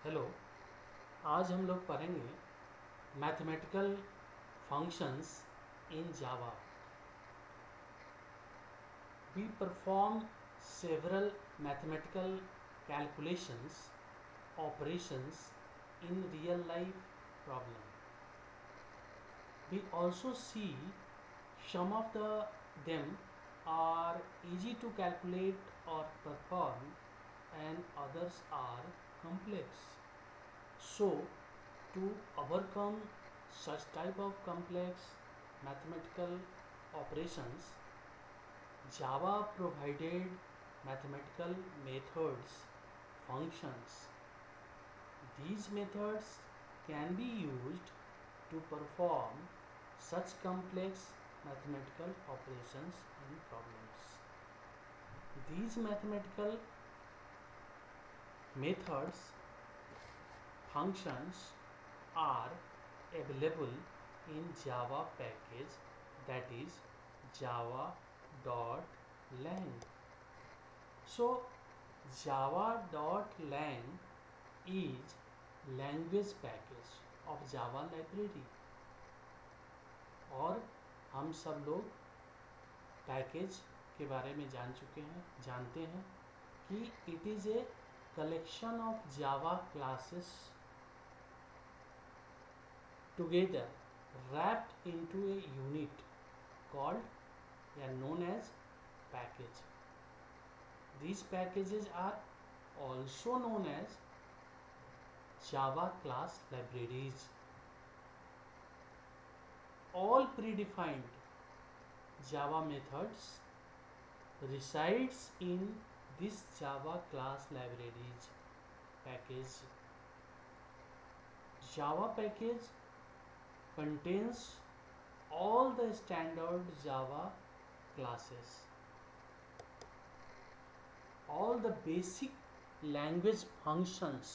Hello. आज हम लोग पढ़ेंगे mathematical functions in Java. We perform several mathematical calculations operations in real life problem. We also see some of them are easy to calculate or perform and others are complex. So to overcome such type of complex mathematical operations, Java provided mathematical methods, functions. These methods can be used to perform such complex mathematical operations and problems. These mathematical methods, functions are available in Java package, that is java.lang. So java.lang is language package of Java library, और हम सब लोग package के बारे में जानते हैं कि it is a collection of Java classes together wrapped into a unit called or known as package. These packages are also known as Java class libraries. All predefined Java methods resides in this Java class libraries package. Java package contains all the standard Java classes. All the basic language functions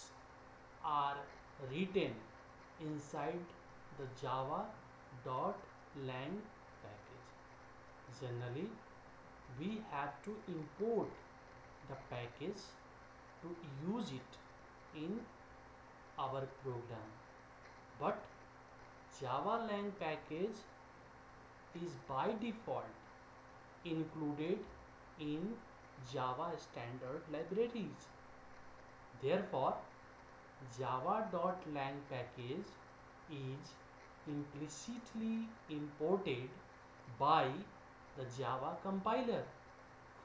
are written inside the java.lang package. Generally, we have to import the package to use it in our program. But java.lang package is by default included in Java standard libraries. Therefore, java.lang package is implicitly imported by the Java compiler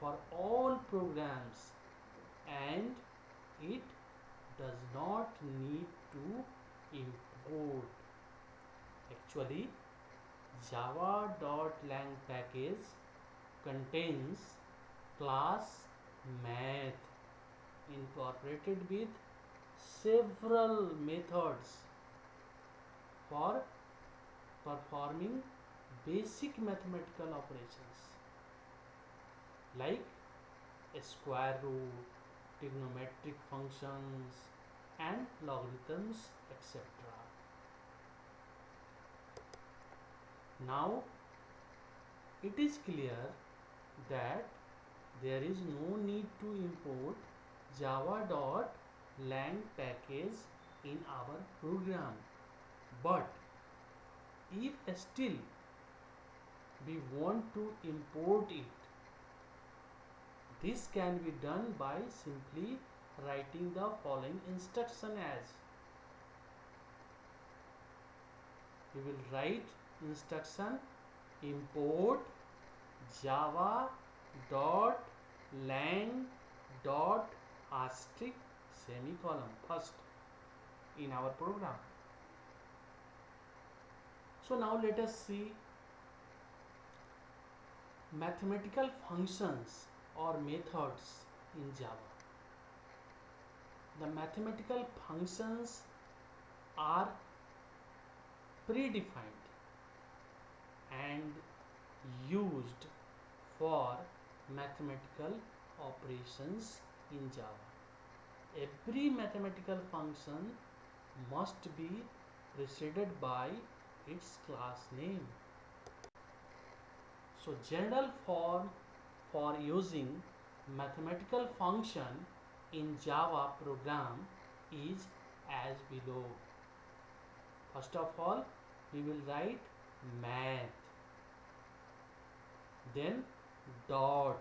for all programs, and it does not need to import. Actually, java.lang package contains class math incorporated with several methods for performing basic mathematical operations like a square root, trigonometric functions, and logarithms, etc. Now it is clear that there is no need to import java.lang package in our program. But if still we want to import it, this can be done by simply writing the following instruction as we will write instruction import java.lang dot asterisk semicolon first in our program. So now let us see mathematical functions or methods in Java. The mathematical functions are predefined and used for mathematical operations in Java. Every mathematical function must be preceded by its class name. So general form for using mathematical function in Java program is as below. First of all, we will write math, then dot,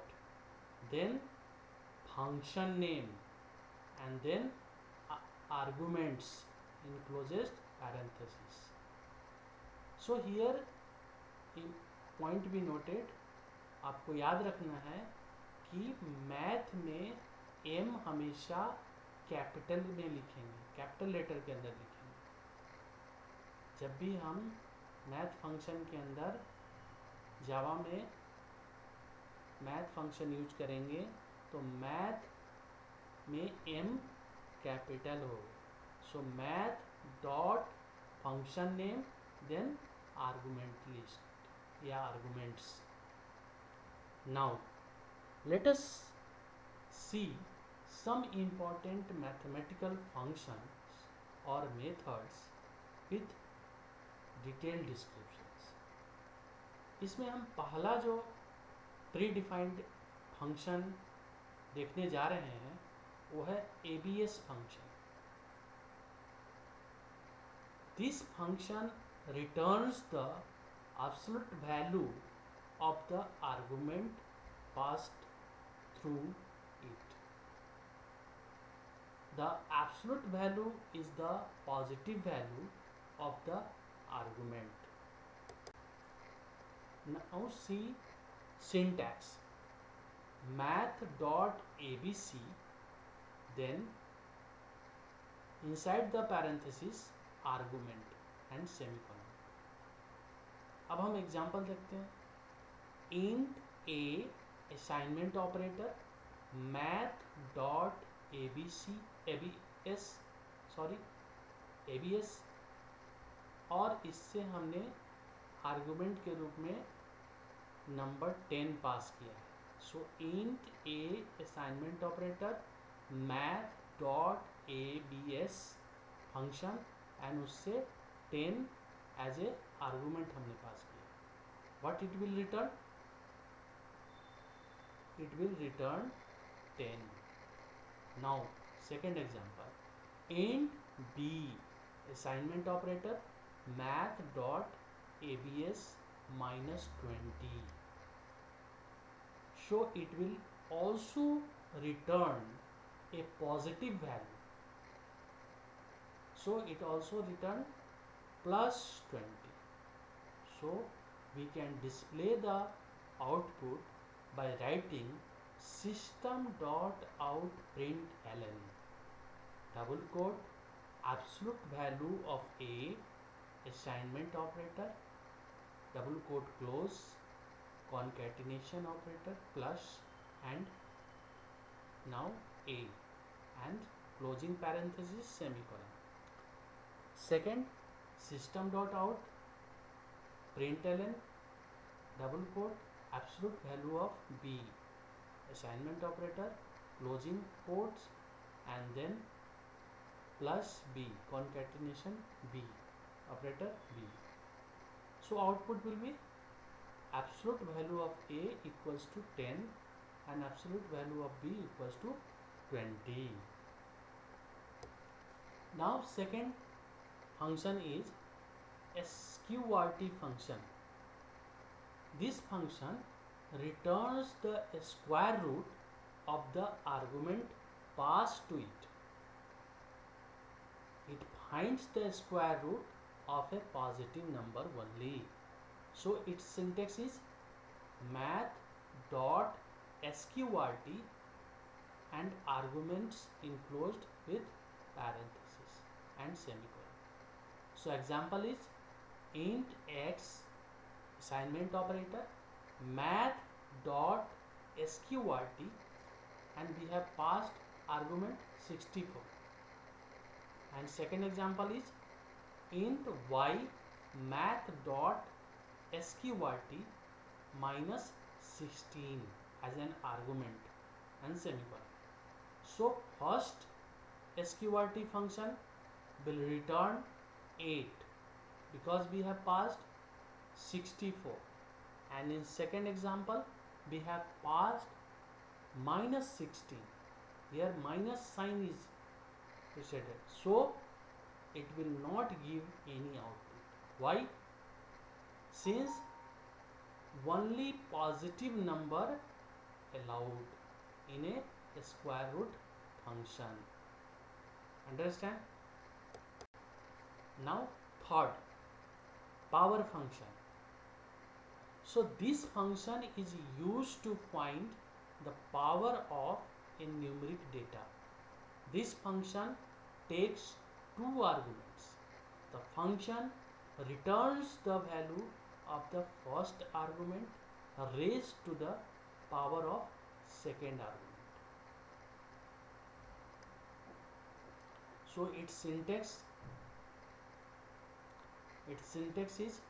then function name, and then arguments in closest parenthesis. So here point भी noted, आपको याद रखना है कि math में m हमेशा capital में लिखेंगे, कैपिटल लेटर के अंदर लिखेंगे। जब भी हम मैथ फंक्शन के अंदर जावा में मैथ फंक्शन यूज करेंगे तो मैथ में m कैपिटल हो। So math dot function name then argument list या arguments. Now let us see some important mathematical functions or methods with detailed descriptions. इसमें हम पहला जो प्री डिफाइंड फंक्शन देखने जा रहे हैं वो है ABS function. This function returns the absolute value of the argument passed through it. The absolute value is the positive value of the argument. Now see syntax. Math.abc, then inside the parenthesis argument and semicolon. अब हम example देखते हैं। int a assignment operator math.abs और इससे हमने argument के रूप में नंबर 10 पास किया है। सो int a assignment operator math.abs function and उससे 10 एज ए आर्गुमेंट हमने पास किया। What it will return? It will return 10. Now second example, int b assignment operator math.abs minus 20. So it will also return a positive value. So it also return plus 20. So we can display the output by writing system.out.println double quote absolute value of a assignment operator double quote close concatenation operator plus and now a and closing parenthesis semicolon. Second, system.out println double quote absolute value of b assignment operator closing quotes and then plus b concatenation b operator b. So output will be absolute value of a equals to 10 and absolute value of b equals to 20. Now second function is sqrt function. This function returns the square root of the argument passed to it. It finds the square root of a positive number only. So its syntax is math.sqrt and arguments enclosed with parenthesis and semicolon. So example is int x assignment operator math.sqrt and we have passed argument 64. And second example is int y math.sqrt minus 16 as an argument and semicolon. So first sqrt function will return 8 because we have passed 64, and in second example we have passed minus 16. Here minus sign is preceded, so it will not give any output. Why? Since only positive number allowed in a square root function. Understand? Now third, power function. So this function is used to find the power of a numeric data. This function takes two arguments. The function returns the value of the first argument raised to the power of second argument. So its syntax is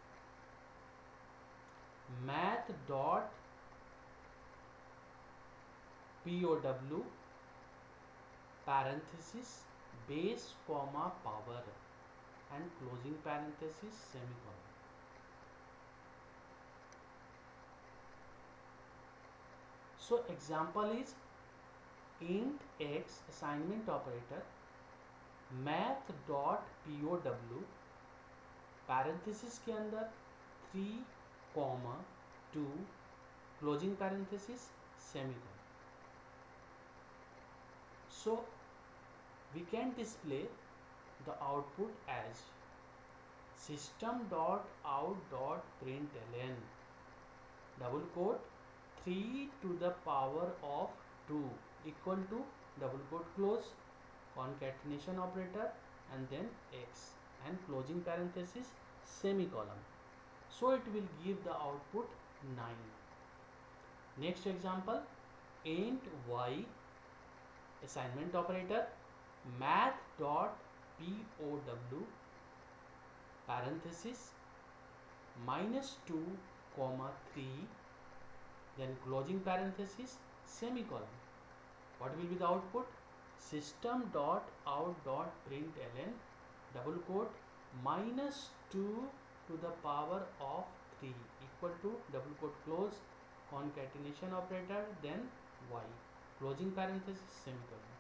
math dot pow parenthesis base comma power and closing parenthesis semicolon. So example is int x assignment operator math dot pow parenthesis के अंदर 3, 2 closing parenthesis semicolon. So we can display the output as system.out.println double quote 3 to the power of 2 equal to double quote close concatenation operator and then x and closing parenthesis semicolon. So it will give the output 9. Next example, int y assignment operator math dot pow parenthesis -2, 3 then closing parenthesis semicolon. What will be the output? System.out.println double quote -2 to the power of 3 equal to double quote close concatenation operator then y closing parenthesis semicolon.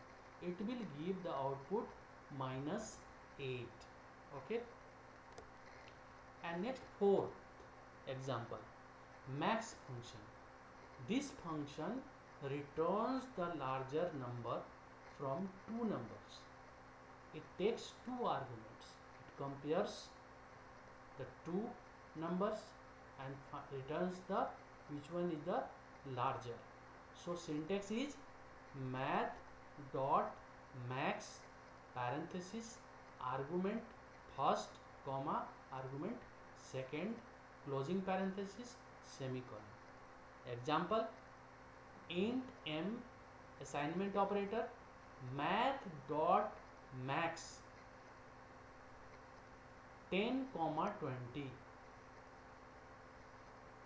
It will give the output -8. Okay. And next fourth example, max function. This function returns the larger number from two numbers. It takes two arguments. It compares the two numbers and returns the which one is the larger. So syntax is math dot max parenthesis argument first comma argument second closing parenthesis semicolon. Example, int m assignment operator math dot max 10, 20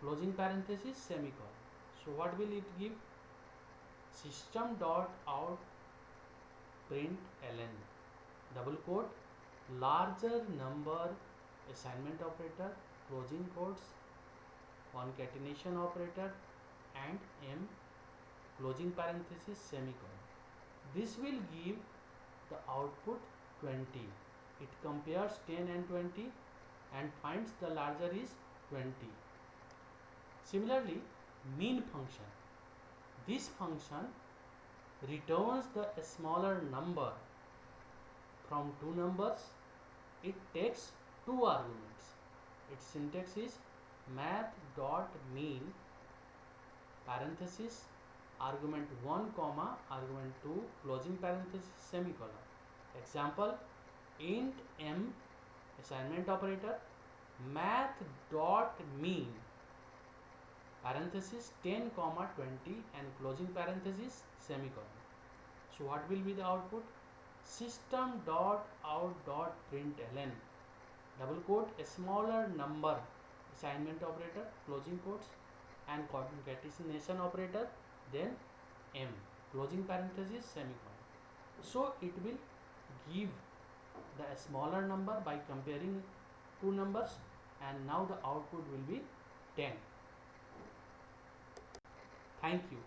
closing parenthesis semicolon. So what will it give? System.out.println double quote larger number assignment operator closing quotes concatenation operator and m closing parenthesis semicolon. This will give the output 20. It compares 10 and 20 and finds the larger is 20. Similarly, mean function. This function returns the smaller number from two numbers. It takes two arguments. Its syntax is math.mean parenthesis argument 1 comma argument 2 closing parenthesis semicolon. Example, int m assignment operator math.mean parenthesis 10, 20 and closing parenthesis semicolon. So what will be the output? System.out.println double quote a smaller number assignment operator closing quotes and concatenation operator then m closing parenthesis semicolon. So it will give the smaller number by comparing two numbers and now the output will be 10. Thank you.